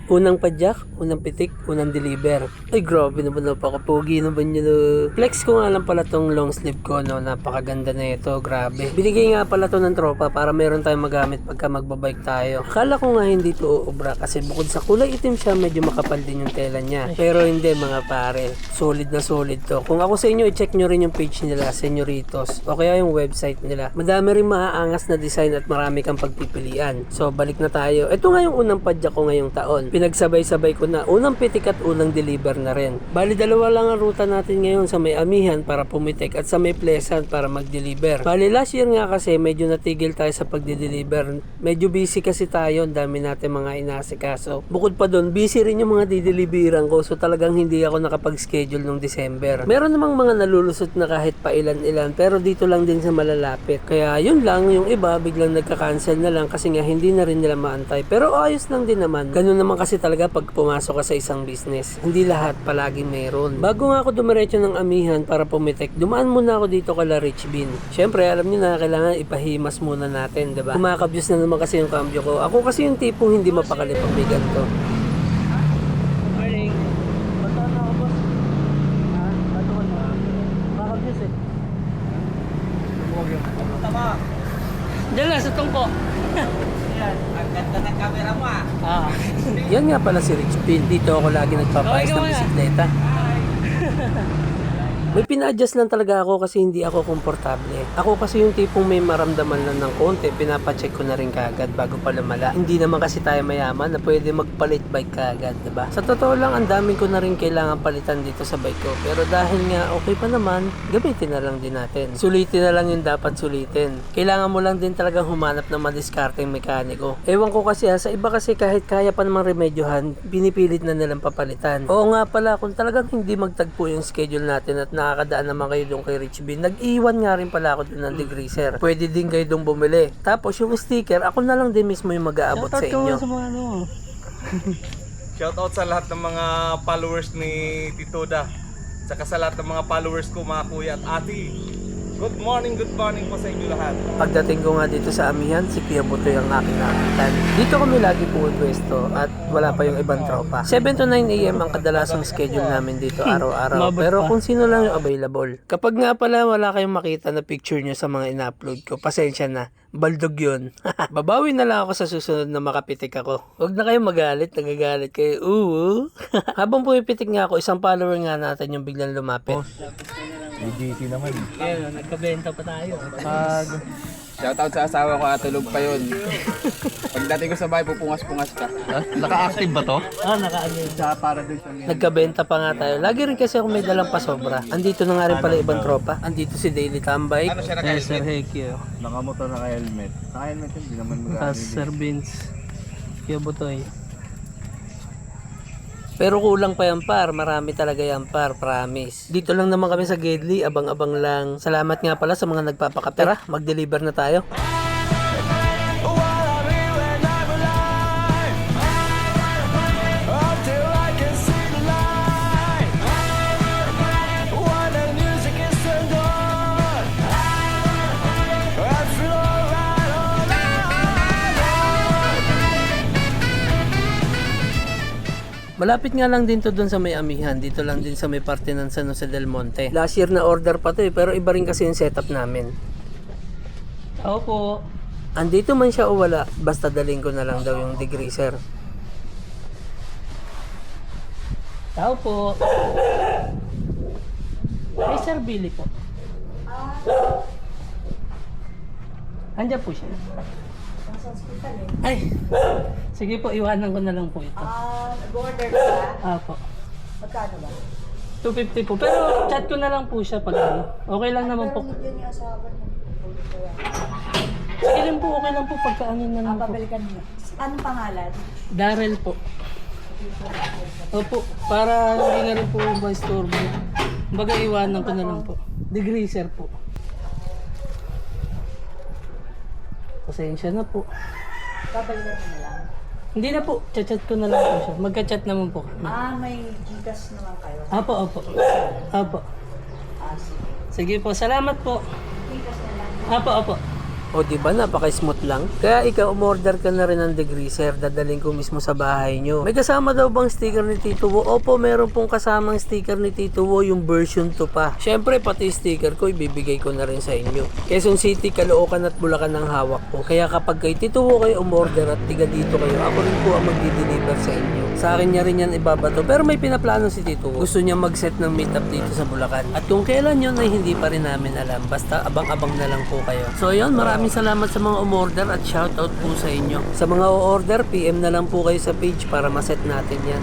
Unang padyak, unang pitik, unang deliver. Ay grabe naman, napaka-pogi naman yun. Flex ko nga lang pala tong long sleeve ko, no? Napakaganda na ito, grabe. Binigay nga pala to ng tropa para meron tayong magamit pagka magbabike tayo. Akala ko nga hindi to uubra kasi bukod sa kulay itim siya, medyo makapal din yung tela niya. Pero hindi mga pare, solid na solid to. Kung ako sa inyo, i-check nyo rin yung page nila, Señoritos, o kaya yung website nila. Madami rin maaangas na design at marami kang pagpipilian. So balik na tayo. Ito nga yung unang padyak ko ngayong taon. Pinagsabay-sabay ko na unang pitik at unang deliver na rin. Bali dalawa lang ang ruta natin ngayon, sa may Amihan para pumitik at sa may Pleasant para mag-deliver. Bali last year nga kasi medyo natigil tayo sa pagde-deliver. Medyo busy kasi tayo, dami natin mga inasikaso. Bukod pa doon, busy rin yung mga dideliveran ko, so talagang hindi ako nakapag-schedule nung December. Meron namang mga nalulusot na kahit pa ilan-ilan, pero dito lang din sa malalapit. Kaya yun lang, yung iba biglang nagka-cancel na lang kasi nga hindi na rin nila maantay. Pero ayos lang din naman. Ganun naman kasi talaga pag pumasok ka sa isang business. Hindi lahat palaging meron. Bago nga ako dumiretso ng Amihan para pumitik, dumaan muna ako dito kala Rich Bean. Syempre, alam niyo na kailangan ipahimas muna natin, diba? Kumakabyos na naman kasi yung cambio ko. Ako kasi yung tipong hindi mapakali pag may ganito. Morning. Bato na ako, boss. Ha? Bato na. Kumakabyos eh. Tama. Diyan lang, sa tungko. Ang ganda ng camera mo ah. Yan nga pala si Rich Bean. Dito ako lagi nagpapayos ng bisikleta. May pina-adjust lang talaga ako kasi hindi ako komportable. Ako kasi yung tipong may maramdaman lang ng konti, pinapacheck ko na rin kagad bago pa lumala. Hindi naman kasi tayo mayaman na pwede magpalit bike kagad, diba? Sa totoo lang, ang dami ko na rin kailangan palitan dito sa bike ko. Pero dahil nga okay pa naman, gamitin na lang din natin. Sulitin na lang yung dapat sulitin. Kailangan mo lang din talagang humanap ng madiskarteng mekaniko. Ewan ko kasi sa iba kasi kahit kaya pa namang remedyohan, pinipilit na nilang papalitan. Oo nga pala, kung talagang hindi magtagpo yung schedule natin at nakakadaan naman kayo doon kay Rich Bean, nag-iwan nga rin pala ako doon ng degreaser. Pwede din kayo doon bumili. Tapos yung sticker, ako na lang din mismo yung mag-aabot sa inyo. Sa mga ano. Shoutout sa lahat ng mga followers ni Titoda. Saka sa lahat ng mga followers ko, mga kuya at ate. Good morning po sa inyo lahat. Pagdating ko nga dito sa Amihan, si Kuya Butoy ang aking nakitan. Dito kami lagi pumipwesto at wala pa yung ibang tropa. 7 to 9 AM ang kadalasang schedule namin dito araw-araw. Pero kung sino lang yung available. Kapag nga pala wala kayong makita na picture nyo sa mga ina-upload ko, pasensya na. Baldog yun. Babawi na lang ako sa susunod na makapitik ako. Huwag na kayong magalit, nagagalit kayo. Habang pumipitik nga ako, isang follower nga natin yung biglang lumapit. EGT naman. Ayun, nagkabenta pa tayo. Shoutout sa asawa ko at tulog pa yun. Pagdating ko sa bahay, pupungas-pungas ka. Naka-active ba to? Nakaano yun. Sa Paradise yung Nagkabenta pa nga tayo. Lagi rin kasi ako may dalang pasobra. Andito na nga rin pala ibang tropa. Andito si Daily Tambay. Ano siya Eh, Sir naka-helmet? Hekyo. Nakamotor, naka-helmet. Naka-helmet yun, hindi naman Tapos Sir Vince. Kuya Butoy. Pero kulang pa yan par. Marami talaga yan par. Promise. Dito lang naman kami sa Gedli. Abang-abang lang. Salamat nga pala sa mga nagpapakape. Tara, mag-deliver na tayo. Malapit nga lang din to doon sa may Amihan. Dito lang din sa may parte ng San Jose del Monte. Last year na order pa to pero iba rin kasi yung setup namin. Opo. Andito man siya o wala, basta daling ko na lang daw yung degreaser. Tao po. Ay, Sir Billy po. Andiyan po siya. Sa hospital eh. Ay, sige po, iwanan ko na lang po ito. Nag-order ka? Apo. Magkano ba? 250 po. Pero chat ko na lang po siya pag ano. Okay lang naman po. Pero yun yung asawa mo. Sige lang po, okay lang po pagka ano na lang po. Pabalikan mo. Anong pangalan? Darrell po. Opo, para hindi na rin po ma-storbo. Baga iwanan ko na lang po. Degreaser po. Pasensya na po. Pabalikan mo na lang. Hindi na po, chat ko na lang po siya. Magka-chat naman po. May Gcash naman kayo. Opo, opo. Opo. Sige. Sige po, salamat po. Gcash na lang. Opo, opo. O di ba napaka-smooth lang? Kaya ikaw umorder ka na rin ng degreaser, dadalhin ko mismo sa bahay nyo. May kasama daw bang sticker ni Tito Wo? Opo, meron pong kasamang sticker ni Tito Wo, yung version 2 pa. Syempre pati sticker ko ibibigay ko na rin sa inyo. Quezon City, Caloocan at Bulacan ang hawak ko. Kaya kapag kay Tito Wo kayo umorder at tiga dito kayo, ako rin po ang magdi-deliver sa inyo. Sa akin niya rin yan ibabato. Pero may pinaplano si Tito Wo. Gusto niya mag-set ng meetup dito sa Bulacan. At kung kailan yun ay hindi pa rin namin alam. Basta abang-abang na lang po kayo. So yun, maraming salamat sa mga umorder at shoutout po sa inyo. Sa mga o-order, PM na lang po kayo sa page para maset natin yan.